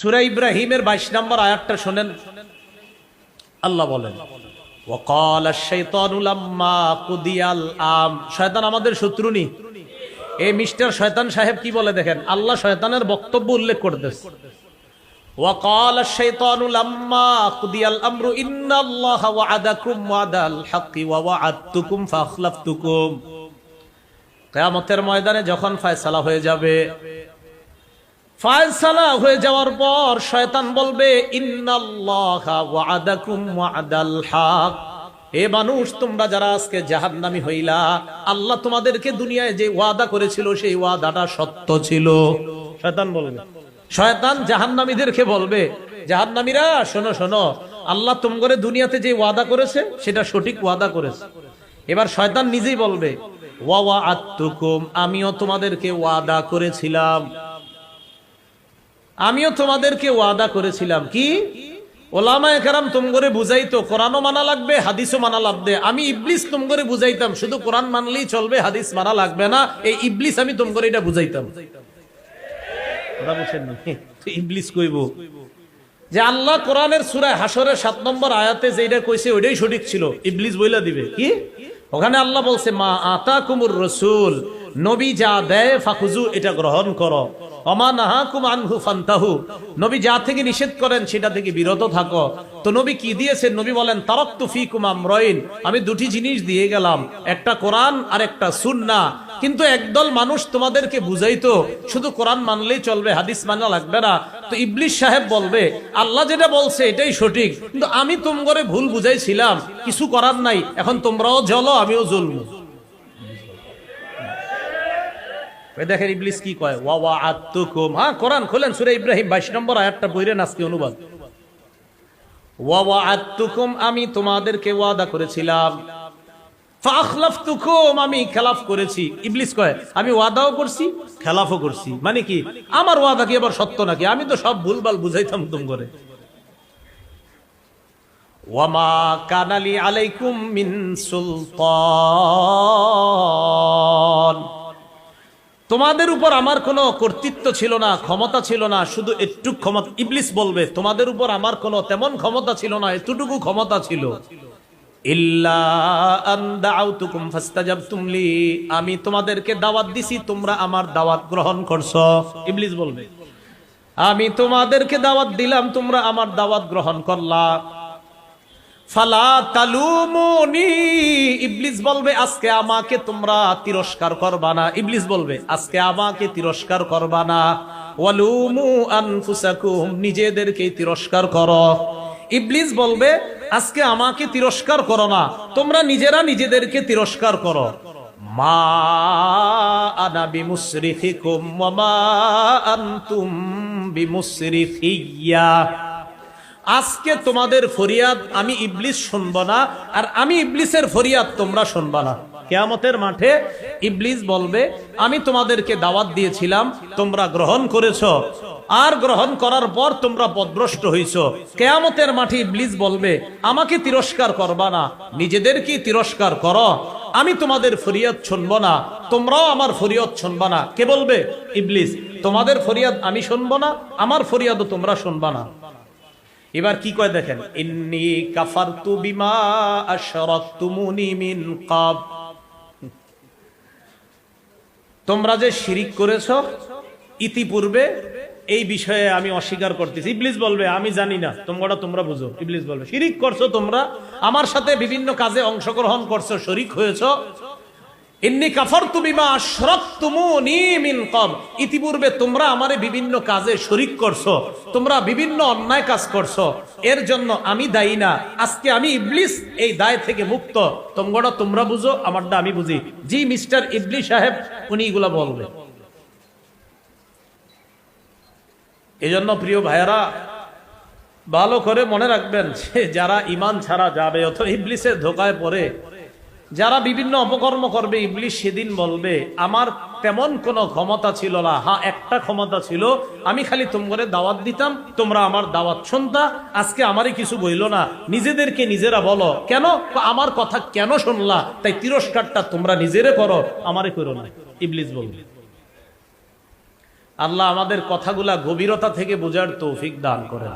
সূরা ইব্রাহিমের 22 নম্বর আয়াতটা শুনেন। আল্লাহ বলেন, ওয়াকাল আশ-শাইতানু লাম্মা কুদিয়াল আম। শয়তান আমাদের শত্রু নি। এই মিস্টার শয়তান সাহেব কি বলে দেখেন, আল্লাহ শয়তানের বক্তব্য উল্লেখ করতেছে। ওয়াকাল আশ-শাইতানু লাম্মা কুদিয়াল আমরু ইন্নাল্লাহা ওয়া'আদাকুম ওয়া'দাল হাক্কি ওয়া ওয়া'আদতুকুম ফাখলাফতুকুম। কিয়ামতের ময়দানে যখন ফয়সালা হয়ে যাবে, ফয়সালা হয়ে যাওয়ার পর শয়তান বলবে, ইন্নাল্লাহা ওয়া'আদাকুম ওয়া'দাল হক। এ মানুষ, তোমরা যারা আজকে জাহান্নামী হইলা, আল্লাহ তোমাদেরকে দুনিয়ায় যে ওয়াদা করেছিল সেই ওয়াদাটা সত্য ছিল। শয়তান বলবে, শয়তান জাহান্নামীদেরকে বলবে, জাহান্নামীরা শোনো শোনো, আল্লাহ তোমাদের দুনিয়াতে যে ওয়াদা করেছে সেটা সঠিক ওয়াদা করেছে। এবার শয়তান নিজেই বলবে, ওয়া ওয়া'আদতুকুম, আমিও তোমাদেরকে ওয়াদা করেছিলাম, আমিও তোমাদেরকে ওয়াদা করেছিলাম। কি? ওলামায়ে কেরাম তোমগরে বুঝাইতো কোরআনও মানা লাগবে, হাদিসও মানা লাগবে। আমি ইবলিস তোমগরে বুঝাইতাম শুধু কোরআন মানলেই চলবে, হাদিস মানা লাগবে না। এই ইবলিস আমি তোমগরে এটা বুঝাইতাম। কথা বুঝছেন না? ইবলিস কইব যে আল্লাহ কোরআনের সূরা হাশরের 7 নম্বর আয়াতে যেটা কইছে ওইটাই সঠিক ছিল। ইবলিস বইলা দিবে কি? ওখানে আল্লাহ বলছে, মা আতাকুমুর রাসূল, নবী যা দেয় ফাখুজু, এটা গ্রহণ করো। ওমা নাহাকুম আনহু ফান্তাহু, নবী যা থেকে নিষেধ করেন সেটা থেকে বিরত থাকো। তো নবী কি দিয়েছেন? নবী বলেন, তারাকতু ফিকুম আমরাইন, আমি দুটি জিনিস দিয়ে গেলাম, একটা কোরআন আর একটা সুন্নাহ। কিন্তু একদল মানুষ তোমাদেরকে বুঝাইতো শুধু কোরআন মানলেই চলবে, হাদিস মানা লাগবে না। তো ইবলিস সাহেব বলবে, আল্লাহ যেটা বলছে এটাই সঠিক, কিন্তু আমি তোমগরে ভুল বুঝাইছিলাম, কিছু করার নাই, এখন তোমরাও জ্বলো আমিও জ্বলবো। দেখেন ইবলিস কি কয়, ওয়া ওয়া'আদতুকুম। হ্যাঁ, কোরআন খোলেন, সূরা ইব্রাহিম 22 নম্বর আয়াতটা পড়েন, আজকে অনুবাদ। ওয়া ওয়া'আদতুকুম, আমি তোমাদেরকে ওয়াদা করেছিলাম, ফাখলাফতুকুম, আমি খেলাফ করেছি। ইবলিস কয়, আমি ওয়াদাও করছি খেলাফও করছি। মানে কি? আমার ওয়াদা কি আবার সত্য নাকি? আমি তো সব ভুলভাল বুঝাইতাম তুম করে। ওয়ামা কানা লি আলাইকুম মিন সুলতান, তোমাদের উপর আমার কোনো কর্তৃত্ব ছিল না, ক্ষমতা ছিল না, শুধু একটু ক্ষমতা। ইবলিস বলবে, তোমাদের উপর আমার কোনো তেমন ক্ষমতা ছিল না, এতটুকু ক্ষমতা ছিল। ইল্লা আন দাউতুকুম ফাস্তাজাবতুম লি, আমি তোমাদেরকে দাওয়াত দিছি, তোমরা আমার দাওয়াত গ্রহণ করছো। ইবলিস বলবে, আমি তোমাদেরকে দাওয়াত দিলাম, তোমরা আমার দাওয়াত গ্রহণ করলা। ফালা তালুমুনি, ইবলিস বলবে, আজকে আমাকে তোমরা তিরস্কার করবা না। ইবলিস বলবে, আজকে আমাকে তিরস্কার করবা না। ওয়ালুমু আনফুসাকুম, নিজেদেরকে তিরস্কার করো। ইবলিস বলবে, আজকে আমাকে তিরস্কার করো না, তোমরা নিজেরা নিজেদেরকে তিরস্কার করো। মা আনা বিমুসরিখিকুম ওয়া মা আনতুম বিমুসরিখিয়া, আজকে তোমাদের ফরিয়াদ আমি ইবলিস শুনবো না, আর আমি ইবলিসের ফরিয়াদ তোমরা শুনবা না। কিয়ামতের মাঠে ইবলিস বলবে, আমি তোমাদেরকে দাওয়াত দিয়েছিলাম, তোমরা গ্রহণ করেছো, আর গ্রহণ করার পর তোমরা পথভ্রষ্ট হইছো। কিয়ামতের মাঠে ইবলিস বলবে, আমাকে তিরস্কার করবা না, নিজেদেরকে তিরস্কার করো, আমি তোমাদের ফরিয়াদ শুনবো না, তোমরাও আমার ফরিয়াদ শুনবা না। কে বলবে? ইবলিস। তোমাদের ফরিয়াদ আমি শুনবো না, আমার ফরিয়াদও তোমরা শুনবা না। এবার কি কয় দেখেন, ইন্নী কাফারতু বিমা আশরাকতুমুনি মিন ক্বাব, তোমরা যে শিরিক করেছো ইতিপূর্বে, এই বিষয়ে আমি অস্বীকার করতেছি। ইবলিস বলবে, আমি জানি না, তোমরা বুঝো। ইবলিস বলবে, শিরিক করছো তোমরা, আমার সাথে বিভিন্ন কাজে অংশগ্রহণ করছো, শরীক হয়েছো। ইন্নী কাফারতু বিমা আশরাকতুমুনি মিন ক্বাব, ইতিপূর্বে তোমরা আমারে বিভিন্ন কাজে শরীক করছো, তোমরা বিভিন্ন অন্যায় কাজ করছো, এর জন্য আমি দায়ী না। আজকে আমি ইবলিস এই দায় থেকে মুক্ত, তোমরা বুঝো, আমারটা আমি বুঝি। জি মিস্টার ইবলিস সাহেব, উনি এগুলা বলবে। এজন্য প্রিয় ভাইয়েরা, ভালো করে মনে রাখবেন যে যারা ঈমান ছাড়া যাবে অথবা ইবলিসের ধোঁকায় পড়ে যারা বিভিন্ন অপকর্ম করবে, ইবলিস সেদিন বলবে, আমার তেমন কোনো ক্ষমতা ছিল না। হ্যাঁ, একটা ক্ষমতা ছিল, আমি খালি তোমরা দাওয়াত দিতাম, তোমরা আমার দাওয়াত শুনতা। আজকে আমারই কিছু বইল না, নিজেদেরকে নিজেরা বলো, কেন আমার কথা কেন শুনলা, তাই তিরস্কারটা তোমরা নিজেরে করো, আমারে করো না। ইবলিস বলবে। আল্লাহ আমাদের কথাগুলা গভীরতা থেকে বোঝার তৌফিক দান করেন।